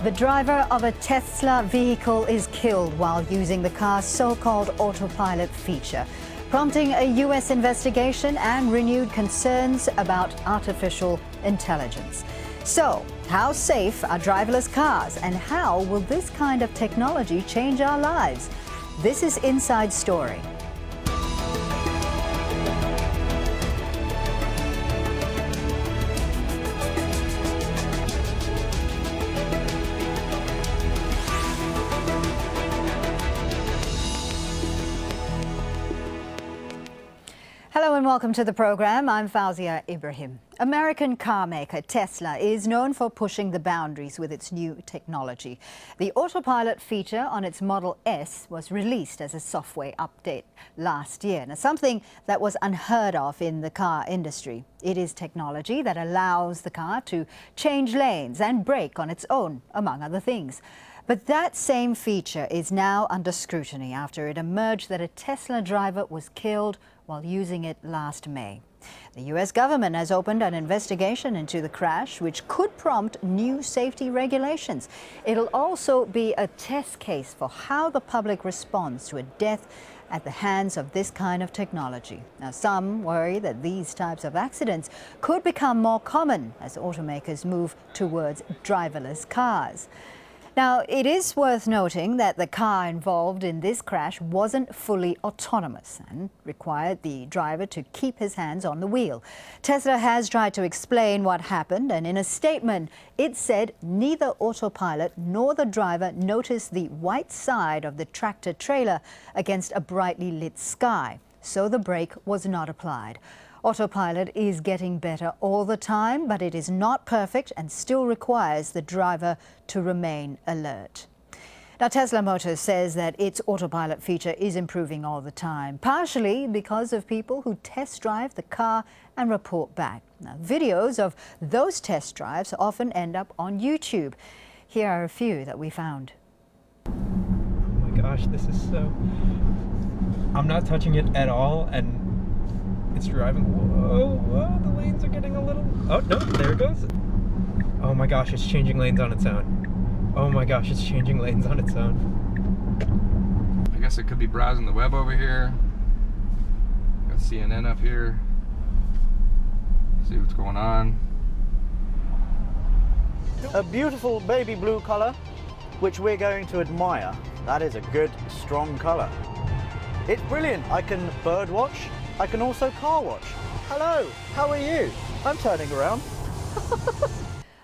The driver of a Tesla vehicle is killed while using the car's so-called autopilot feature, prompting a U.S. investigation and renewed concerns about artificial intelligence. So, how safe are driverless cars, and how will this kind of technology change our lives? This is Inside Story. Hello and welcome to the program. I'm Fauziah Ibrahim. American car maker Tesla is known for pushing the boundaries with its new technology. The autopilot feature on its Model S was released as a software update last year. Now, something that was unheard of in the car industry. It is technology that allows the car to change lanes and brake on its own, among other things. But that same feature is now under scrutiny after it emerged that a Tesla driver was killed while using it last May. The U.S. government has opened an investigation into the crash, which could prompt new safety regulations. It'll also be a test case for how the public responds to a death at the hands of this kind of technology. Now, some worry that these types of accidents could become more common as automakers move towards driverless cars. Now, it is worth noting that the car involved in this crash wasn't fully autonomous and required the driver to keep his hands on the wheel. Tesla has tried to explain what happened, and in a statement, it said neither autopilot nor the driver noticed the white side of the tractor trailer against a brightly lit sky, so the brake was not applied. Autopilot is getting better all the time, but it is not perfect and still requires the driver to remain alert. Now, Tesla Motors says that its autopilot feature is improving all the time, partially because of people who test drive the car and report back. Now, videos of those test drives often end up on YouTube. Here are a few that we found. Oh my gosh, this is so... I'm not touching it at all, and it's driving. Whoa, whoa, the lanes are getting a little... Oh, no, there it goes. Oh my gosh, it's changing lanes on its own. Oh my gosh, it's changing lanes on its own. I guess it could be browsing the web over here. Got CNN up here. See what's going on. A beautiful baby blue color, which we're going to admire. That is a good, strong color. It's brilliant. I can bird watch. I can also car watch. Hello, how are you? I'm turning around.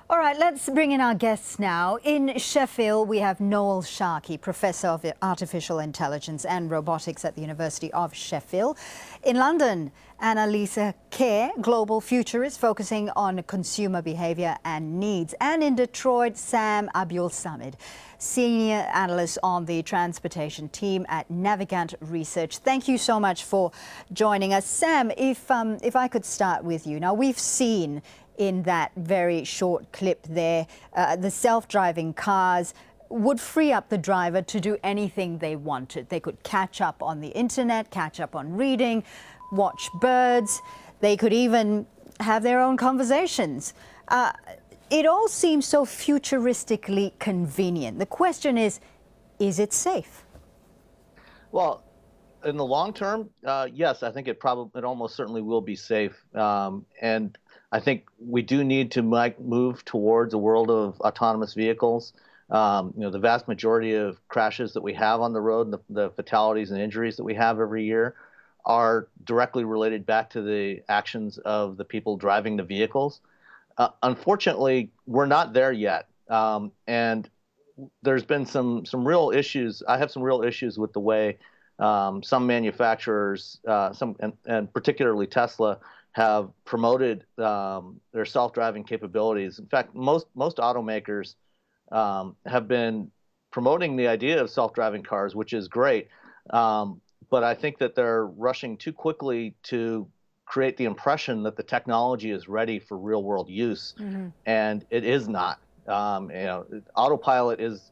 All right, let's bring in our guests now. In Sheffield, we have Noel Sharkey, Professor of Artificial Intelligence and Robotics at the University of Sheffield. In London, Lise Kjaer, Global Futurist, focusing on consumer behaviour and needs. And in Detroit, Sam Abuelsamid, Senior Analyst on the Transportation team at Navigant Research. Thank you so much for joining us. Sam, if I could start with you. Now, we've seen in that very short clip there, the self-driving cars would free up the driver to do anything they wanted. They could catch up on the internet, catch up on reading, watch birds. They could even have their own conversations. It all seems so futuristically convenient. The question is it safe? Well, in the long term, yes, I think it almost certainly will be safe. And I think we do need to move towards a world of autonomous vehicles. The vast majority of crashes that we have on the road, the fatalities and injuries that we have every year, are directly related back to the actions of the people driving the vehicles. Unfortunately, we're not there yet, and there's been some real issues. I have some real issues with the way some manufacturers, and particularly Tesla, have promoted their self-driving capabilities. In fact, most automakers have been promoting the idea of self-driving cars, which is great, but I think that they're rushing too quickly to create the impression that the technology is ready for real-world use, and it is not. Autopilot is,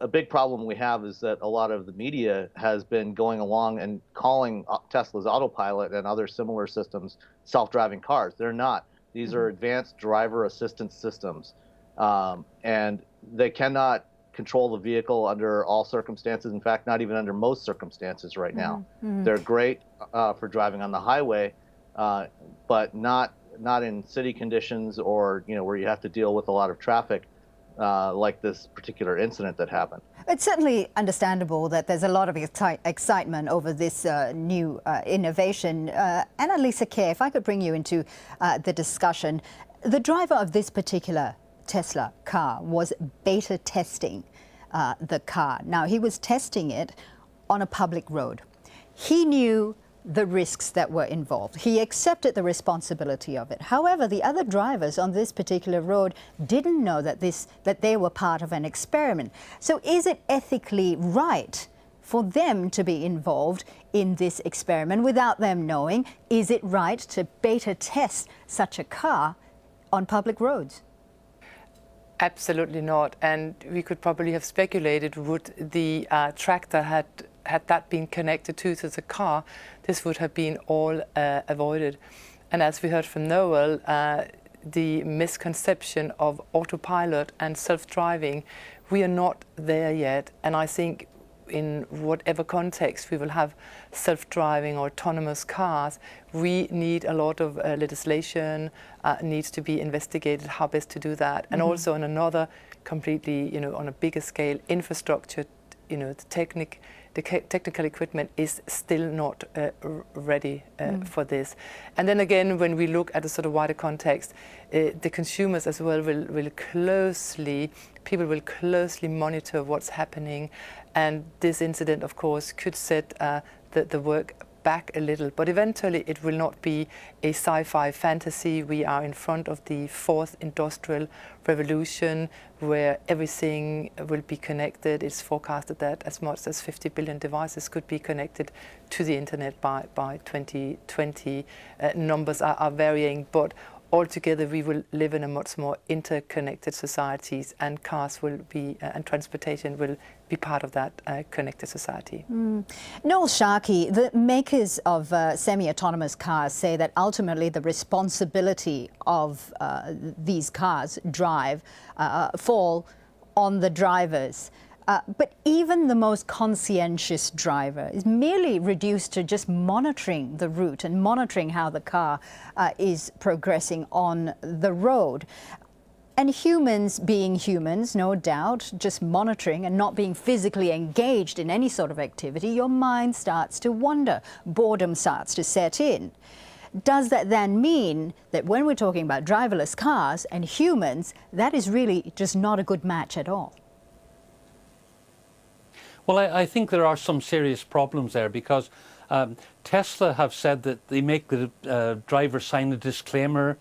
a big problem we have is that a lot of the media has been going along and calling Tesla's autopilot and other similar systems self-driving cars. They're not. These are advanced driver assistance systems. And they cannot control the vehicle under all circumstances. In fact, not even under most circumstances right now. They're great for driving on the highway, but not in city conditions or where you have to deal with a lot of traffic, like this particular incident that happened. It's certainly understandable that there's a lot of excitement over this new innovation. Lise Kjaer, if I could bring you into the discussion. The driver of this particular Tesla car was beta testing the car. Now, he was testing it on a public road. He knew the risks that were involved. He accepted the responsibility of it. However, the other drivers on this particular road didn't know that they were part of an experiment. So is it ethically right for them to be involved in this experiment without them knowing? Is it right to beta test such a car on public roads? Absolutely not. And we could probably have speculated, would the tractor had that been connected to the car, this would have been all avoided. And as we heard from Noel, the misconception of autopilot and self-driving, we are not there yet. And I think in whatever context we will have self-driving or autonomous cars, we need a lot of legislation, needs to be investigated how best to do that. And also on another completely, on a bigger scale, infrastructure, the technical equipment is still not ready for this. And then again, when we look at a sort of wider context, the consumers as well people will closely monitor what's happening. And this incident, of course, could set the work back a little, but eventually it will not be a sci-fi fantasy. We are in front of the fourth industrial revolution where everything will be connected. It's forecasted that as much as 50 billion devices could be connected to the internet by 2020. Numbers are varying, but altogether we will live in a much more interconnected societies, and cars will be and transportation will be part of that connected society. Noel Sharkey, the makers of semi-autonomous cars say that ultimately the responsibility of these cars fall on the drivers. But even the most conscientious driver is merely reduced to just monitoring the route and monitoring how the car is progressing on the road. And humans being humans, no doubt, just monitoring and not being physically engaged in any sort of activity, your mind starts to wander. Boredom starts to set in. Does that then mean that when we're talking about driverless cars and humans, that is really just not a good match at all? Well, I think there are some serious problems there because Tesla have said that they make the driver sign a disclaimer.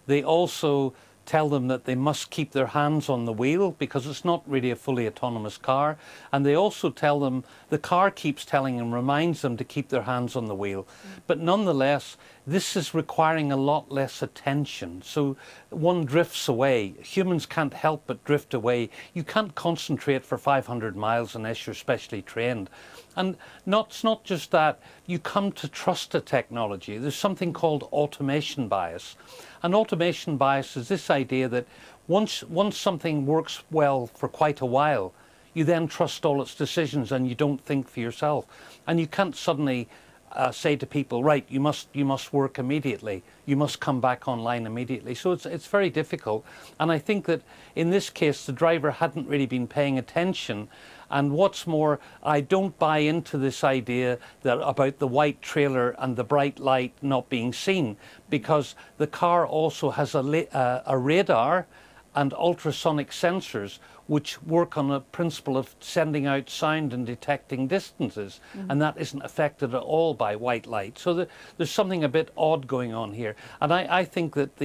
They also tell them that they must keep their hands on the wheel because it's not really a fully autonomous car. And they also tell them, the car keeps telling them, reminds them to keep their hands on the wheel. But nonetheless, this is requiring a lot less attention. So one drifts away. Humans can't help but drift away. You can't concentrate for 500 miles unless you're specially trained. And it's not just that, you come to trust the technology. There's something called automation bias. And automation bias is this idea that once something works well for quite a while, you then trust all its decisions and you don't think for yourself. And you can't suddenly say to people, right, you must work immediately. You must come back online immediately. So it's very difficult. And I think that in this case, the driver hadn't really been paying attention. And what's more, I don't buy into this idea that about the white trailer and the bright light not being seen, because the car also has a radar and ultrasonic sensors which work on a principle of sending out sound and detecting distances, and that isn't affected at all by white light. So there's something a bit odd going on here, and I think that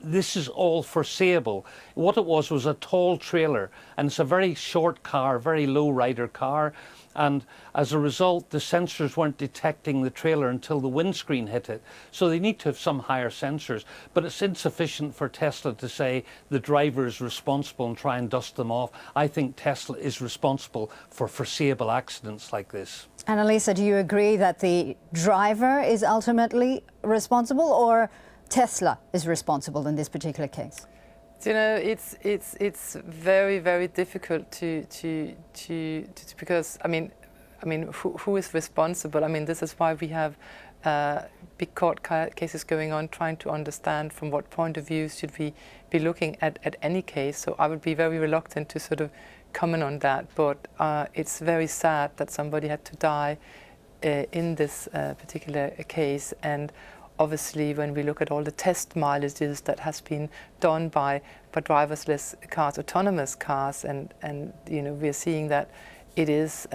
this is all foreseeable. What it was a tall trailer, and it's a very short car, very low rider car, and as a result the sensors weren't detecting the trailer until the windscreen hit it. So they need to have some higher sensors, but it's insufficient for Tesla to say the driver is responsible and try and dust them off. I think Tesla is responsible for foreseeable accidents like this. Lise, do you agree that the driver is ultimately responsible, or Tesla is responsible in this particular case? You know, it's very, very difficult to because I mean, who is responsible? I mean, this is why we have big court cases going on, trying to understand from what point of view should we be looking at any case. So I would be very reluctant to sort of comment on that. But it's very sad that somebody had to die in this particular case. And obviously, when we look at all the test mileages that has been done by driverless cars, autonomous cars, and you know, we're seeing that it is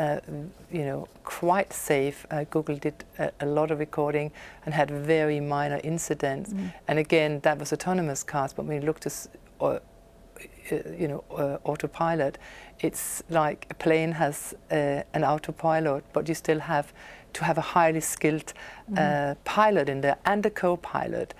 you know, quite safe. Google did a lot of recording and had very minor incidents. And again, that was autonomous cars. But when you look to you know, autopilot, it's like a plane has an autopilot, but you still have to have a highly skilled pilot in there and a co-pilot.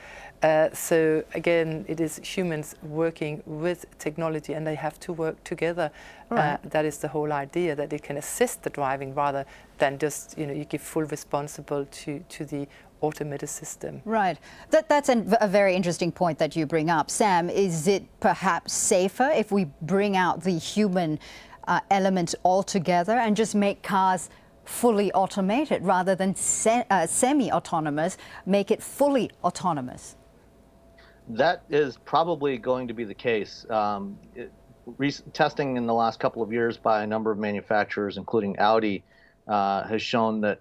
So again, it is humans working with technology, and they have to work together. Right. That is the whole idea, that they can assist the driving rather than just, you know, you give full responsibility to the automated system. Right. That's a very interesting point that you bring up. Sam, is it perhaps safer if we bring out the human element altogether and just make cars fully automated rather than semi-autonomous, make it fully autonomous? That is probably going to be the case. Testing in the last couple of years by a number of manufacturers, including Audi, has shown that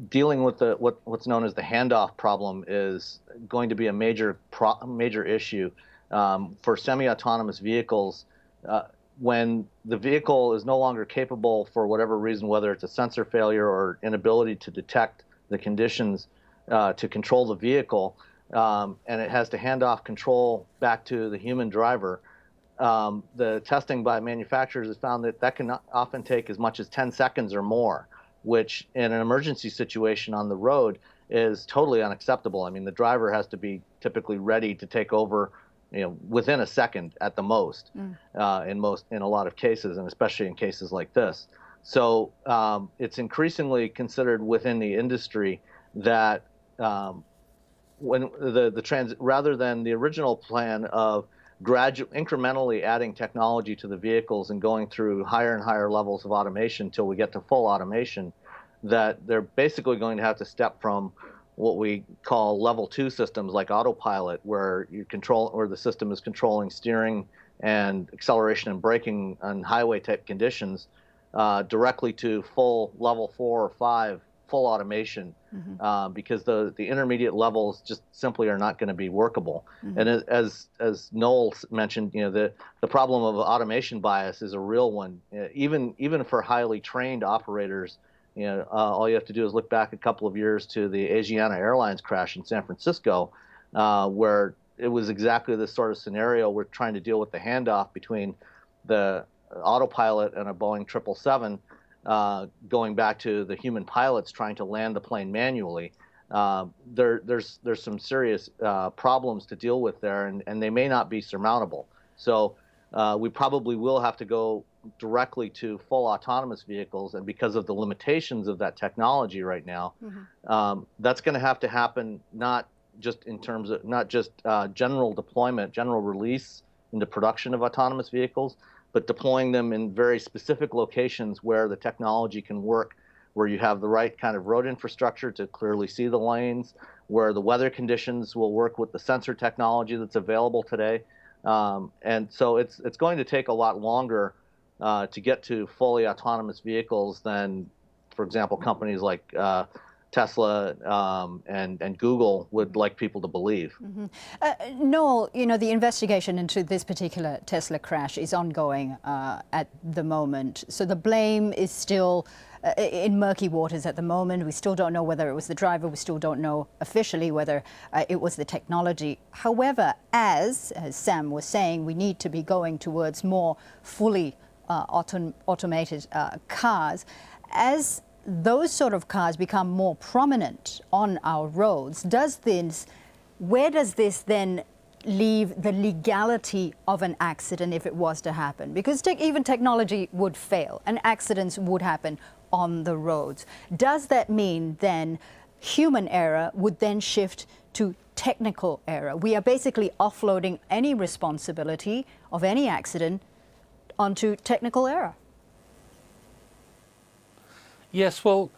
dealing with what's known as the handoff problem is going to be a major issue for semi-autonomous vehicles. When the vehicle is no longer capable, for whatever reason, whether it's a sensor failure or inability to detect the conditions to control the vehicle, and it has to hand off control back to the human driver, the testing by manufacturers has found that can often take as much as 10 seconds or more, which in an emergency situation on the road is totally unacceptable. I mean, the driver has to be typically ready to take over, you know, within a second at the most, in a lot of cases, and especially in cases like this. So it's increasingly considered within the industry that when rather than the original plan of incrementally adding technology to the vehicles and going through higher and higher levels of automation until we get to full automation, that they're basically going to have to step from what we call level 2 systems like autopilot, where the system is controlling steering and acceleration and braking on highway type conditions, directly to full level 4 or 5 full automation, because the intermediate levels just simply are not going to be workable. And as Noel mentioned, you know, the problem of automation bias is a real one. Even for highly trained operators, you know, all you have to do is look back a couple of years to the Asiana Airlines crash in San Francisco, where it was exactly this sort of scenario. We're trying to deal with the handoff between the autopilot and a Boeing 777, going back to the human pilots trying to land the plane manually. There's some serious problems to deal with there, and they may not be surmountable. So we probably will have to go directly to full autonomous vehicles, and because of the limitations of that technology right now, that's going to have to happen not just in terms of general deployment, general release into production of autonomous vehicles, but deploying them in very specific locations where the technology can work, where you have the right kind of road infrastructure to clearly see the lanes, where the weather conditions will work with the sensor technology that's available today. And so it's going to take a lot longer to get to fully autonomous vehicles than, for example, companies like Tesla and Google would like people to believe. Noel, you know, the investigation into this particular Tesla crash is ongoing at the moment. So the blame is still in murky waters at the moment. We still don't know whether it was the driver. We still don't know officially whether it was the technology. However, as Sam was saying, we need to be going towards more fully automated cars. As those sort of cars become more prominent on our roads, where does this then leave the legality of an accident if it was to happen? Because even technology would fail and accidents would happen on the roads. Does that mean then human error would then shift to technical error. We are basically offloading any responsibility of any accident onto technical error. Yes, well,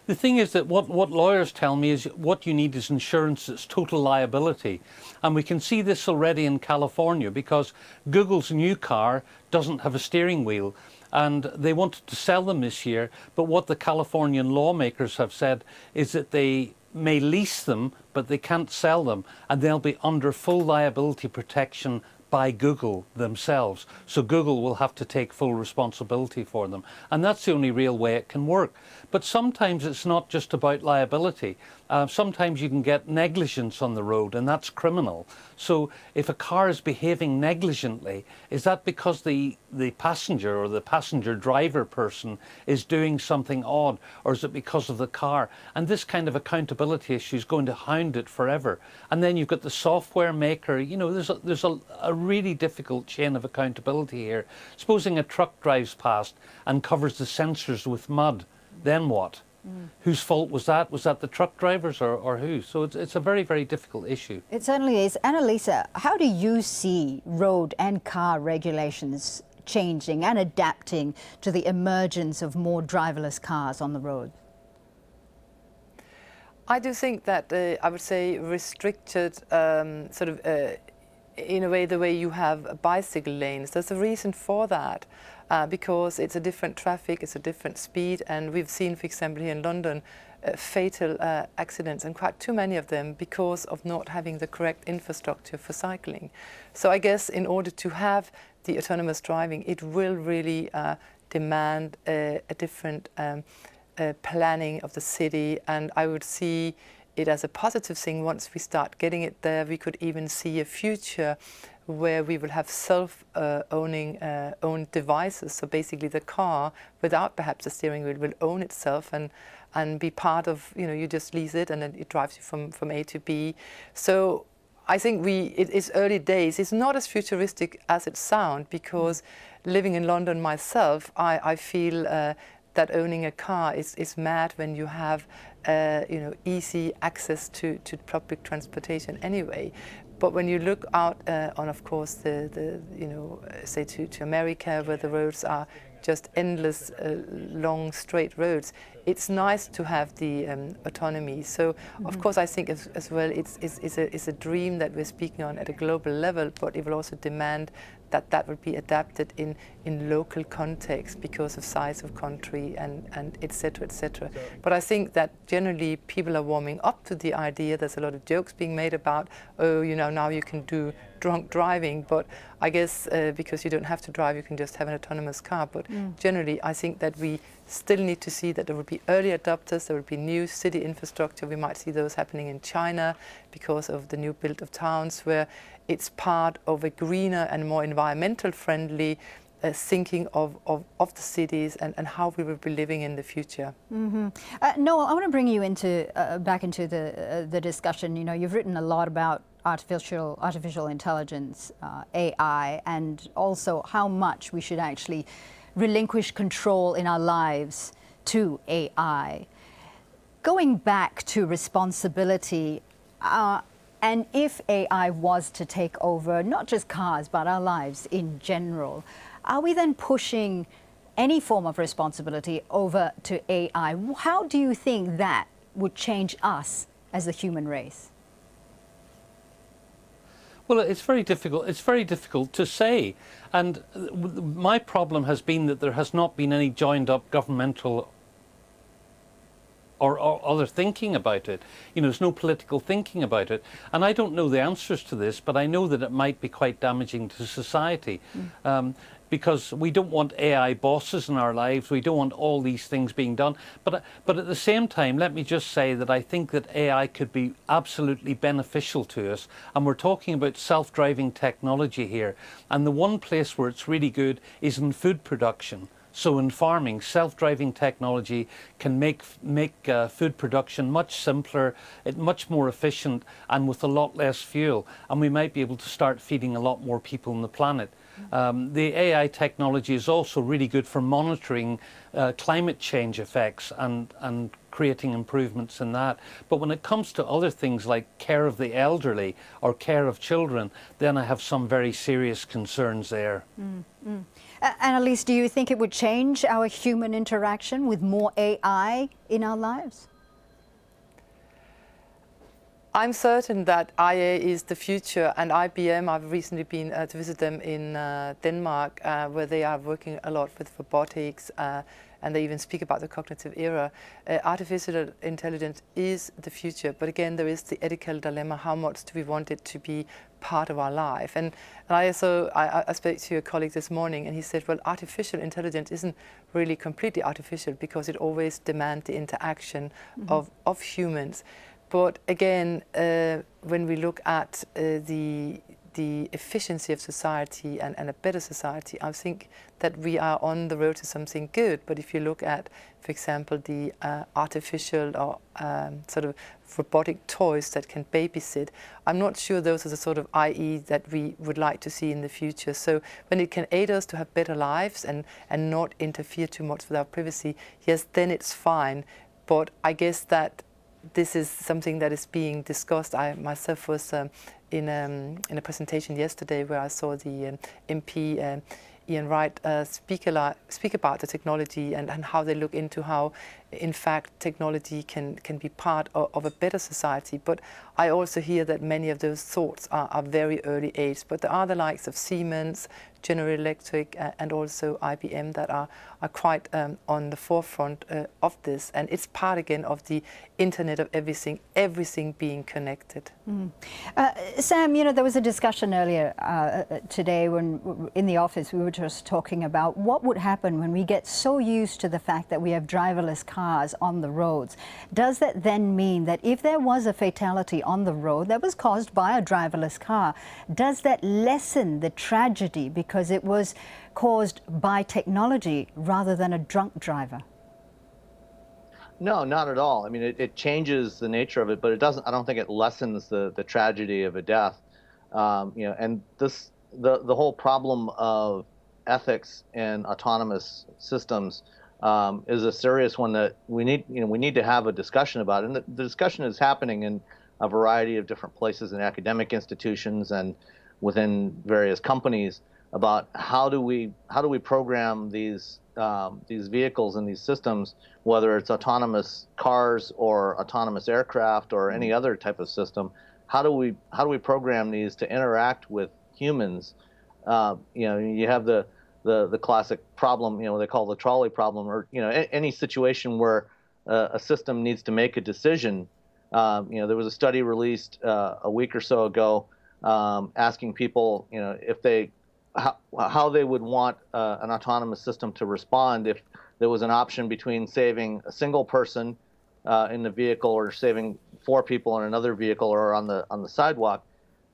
the thing is that what lawyers tell me is what you need is insurance that's total liability. And we can see this already in California because Google's new car doesn't have a steering wheel. And they wanted to sell them this year, but what the Californian lawmakers have said is that they may lease them, but they can't sell them, and they'll be under full liability protection by Google themselves. So Google will have to take full responsibility for them. And that's the only real way it can work. But sometimes it's not just about liability. Sometimes you can get negligence on the road, and that's criminal. So if a car is behaving negligently, is that because the passenger or the passenger driver person is doing something odd, or is it because of the car? And this kind of accountability issue is going to hound it forever. And then you've got the software maker. You know, there's a really difficult chain of accountability here. Supposing a truck drives past and covers the sensors with mud, then what? Whose fault was that? Was that the truck drivers or who? So it's a very, very difficult issue. It certainly is. Annalisa, how do you see road and car regulations changing and adapting to the emergence of more driverless cars on the road? I do think that I would say restricted in a way the way you have bicycle lanes. There's a reason for that. Because it's a different traffic, it's a different speed, and we've seen, for example, here in London, fatal accidents, and quite too many of them because of not having the correct infrastructure for cycling. So I guess in order to have the autonomous driving, it will really demand a different planning of the city, and I would see it as a positive thing. Once we start getting it there, we could even see a future where we will have owned devices. So basically the car, without perhaps a steering wheel, will own itself and be part of, you know, you just lease it and then it drives you from A to B. So I think it is early days. It's not as futuristic as it sounds, because living in London myself, I feel that owning a car is mad when you have easy access to public transportation anyway. But when you look out on, of course, say to America, where the roads are just endless, long, straight roads, it's nice to have the autonomy. So, of course, I think as well, it's a dream that we're speaking on at a global level, but it will also demand that would be adapted in local context because of size of country and et cetera, et cetera. But I think that generally people are warming up to the idea. There's a lot of jokes being made about, oh, you know, now you can do drunk driving, but I guess because you don't have to drive, you can just have an autonomous car. But generally, I think that we still need to see that there will be early adopters, there will be new city infrastructure. We might see those happening in China because of the new build of towns, where it's part of a greener and more environmental friendly thinking of the cities and how we will be living in the future. Noel, I want to bring you back into the discussion. You know, you've written a lot about artificial intelligence, AI, and also how much we should actually relinquish control in our lives to AI. Going back to responsibility, and if AI was to take over not just cars but our lives in general, are we then pushing any form of responsibility over to AI? How do you think that would change us as the human race? Well, it's very difficult. It's very difficult to say. And my problem has been that there has not been any joined up governmental or other thinking about it. You know, there's no political thinking about it. And I don't know the answers to this, but I know that it might be quite damaging to society. Because we don't want AI bosses in our lives. We don't want all these things being done. But at the same time, let me just say that I think that AI could be absolutely beneficial to us. And we're talking about self-driving technology here. And the one place where it's really good is in food production. So in farming, self-driving technology can make food production much simpler, much more efficient, and with a lot less fuel. And we might be able to start feeding a lot more people on the planet. The AI technology is also really good for monitoring climate change effects and creating improvements in that. But when it comes to other things like care of the elderly or care of children, then I have some very serious concerns there. Annalise, do you think it would change our human interaction with more AI in our lives? I'm certain that IA is the future, and IBM, I've recently been to visit them in Denmark, where they are working a lot with robotics, and they even speak about the cognitive era. Artificial intelligence is the future, but again, there is the ethical dilemma: how much do we want it to be part of our life? And I spoke to a colleague this morning, and he said, well, artificial intelligence isn't really completely artificial because it always demands the interaction of humans. But again, when we look at the efficiency of society and a better society, I think that we are on the road to something good. But if you look at, for example, the artificial or sort of robotic toys that can babysit, I'm not sure those are the sort of IE that we would like to see in the future. So when it can aid us to have better lives and not interfere too much with our privacy, yes, then it's fine. But I guess that this is something that is being discussed. I myself was in a presentation yesterday where I saw the MP Ian Wright speak about the technology and how they look into how, in fact, technology can be part of a better society. But I also hear that many of those thoughts are very early age. But there are the likes of Siemens, General Electric, and also IBM that are quite on the forefront of this. And it's part, again, of the Internet of everything being connected. Sam, you know, there was a discussion earlier today when in the office we were just talking about what would happen when we get so used to the fact that we have driverless cars on the roads. Does that then mean that if there was a fatality on the road that was caused by a driverless car, does that lessen the tragedy because it was caused by technology rather than a drunk driver? No, not at all. I mean, it changes the nature of it, but it doesn't. I don't think it lessens the tragedy of a death. You know, and the whole problem of ethics in autonomous systems is a serious one that we need to have a discussion about. And the discussion is happening in a variety of different places in academic institutions and within various companies about how do we program these vehicles and these systems, whether it's autonomous cars or autonomous aircraft or any other type of system. How do we program these to interact with humans? You know, you have the classic problem, you know, they call the trolley problem, or you know, any situation where a system needs to make a decision. You know, there was a study released a week or so ago asking people, you know, if how they would want an autonomous system to respond if there was an option between saving a single person in the vehicle or saving 4 people in another vehicle or on the sidewalk.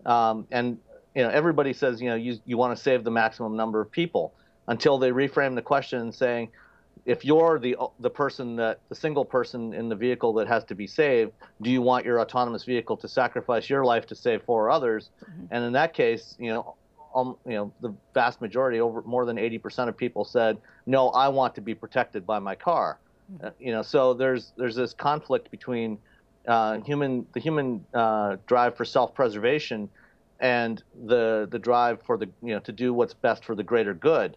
And you know, everybody says, you know, you want to save the maximum number of people, until they reframe the question saying, if you're the single person in the vehicle that has to be saved, do you want your autonomous vehicle to sacrifice your life to save 4 others? And in that case, you know, the vast majority, over more than 80% of people said, no, I want to be protected by my car. You know, so there's this conflict between the human drive for self-preservation and the drive for to do what's best for the greater good,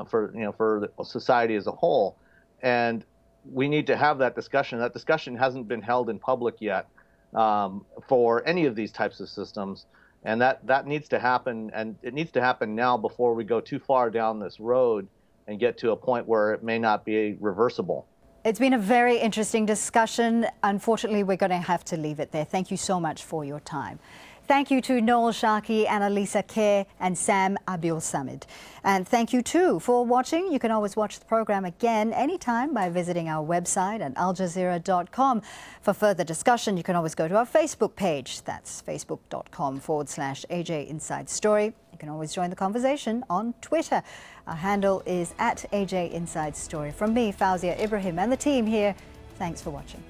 for the society as a whole. And we need to have that discussion. That discussion hasn't been held in public yet for any of these types of systems. And that needs to happen, and it needs to happen now before we go too far down this road and get to a point where it may not be reversible. It's been a very interesting discussion. Unfortunately, we're going to have to leave it there. Thank you so much for your time. Thank you to Noel Sharkey, Lise Kjaer, and Sam Abuelsamid. And thank you too for watching. You can always watch the program again anytime by visiting our website at aljazeera.com. For further discussion, you can always go to our Facebook page. That's facebook.com/AJ Inside Story. You can always join the conversation on Twitter. Our handle is @AJ Inside Story. From me, Fauziah Ibrahim, and the team here, thanks for watching.